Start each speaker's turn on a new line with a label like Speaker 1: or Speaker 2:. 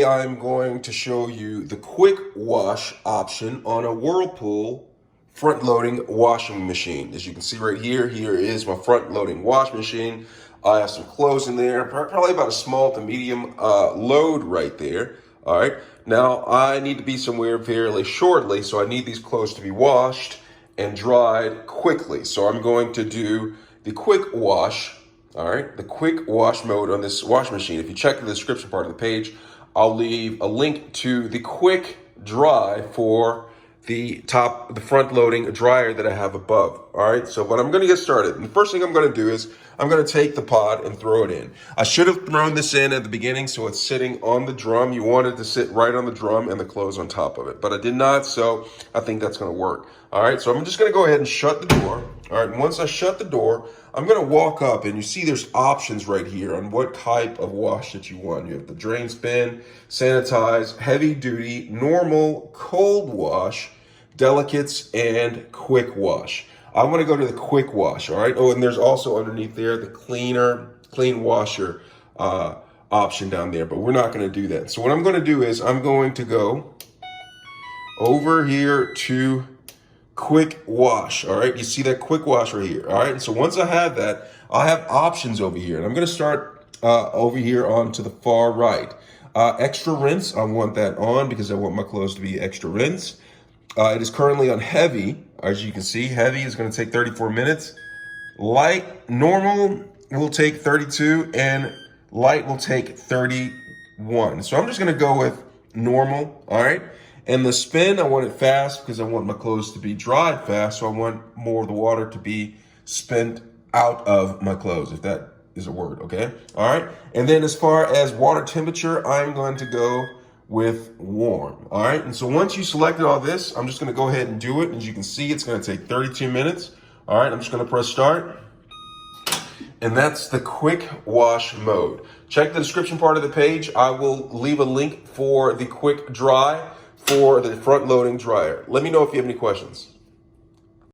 Speaker 1: I'm going to show you the quick wash option on a Whirlpool front loading washing machine. As you can see right here, here is my front loading wash machine. I have some clothes in there, probably about a small to medium load right there. All right, now I need to be somewhere fairly shortly, so I need these clothes to be washed and dried quickly. So I'm going to do the quick wash. All right, the quick wash mode on this wash machine. If you check the description part of the page, I'll leave a link to the quick dry for the front loading dryer that I have above. All right, so but I'm gonna get started. And the first thing I'm gonna do is I'm gonna take the pod and throw it in. I should have thrown this in at the beginning so it's sitting on the drum. You want it to sit right on the drum and the clothes on top of it, but I did not, so I think that's gonna work. All right, so I'm just gonna go ahead and shut the door. All right, and once I shut the door, I'm gonna walk up and you see there's options right here on what type of wash that you want. You have the drain spin, sanitize, heavy duty, normal, cold wash, delicates, and quick wash. I'm gonna go to the quick wash, all right? Oh, and there's also underneath there the clean washer option down there, but we're not gonna do that. So what I'm gonna do is I'm going to go over here to quick wash. All right, you see that quick wash right here. All right, and so once I have that, I have options over here, and I'm going to start over here on to the far right. Extra rinse, I want that on because I want my clothes to be extra rinse. It is currently on heavy. As you can see, heavy is going to take 34 minutes. Light, normal will take 32, and light will take 31. So I'm just going to go with normal. All right. And the spin, I want it fast because I want my clothes to be dried fast. So I want more of the water to be spent out of my clothes, if that is a word, okay? All right. And then as far as water temperature, I'm going to go with warm. All right. And so once you selected all this, I'm just going to go ahead and do it. As you can see, it's going to take 32 minutes. All right. I'm just going to press start. And that's the quick wash mode. Check the description part of the page. I will leave a link for the quick dry for the front loading dryer. Let me know if you have any questions.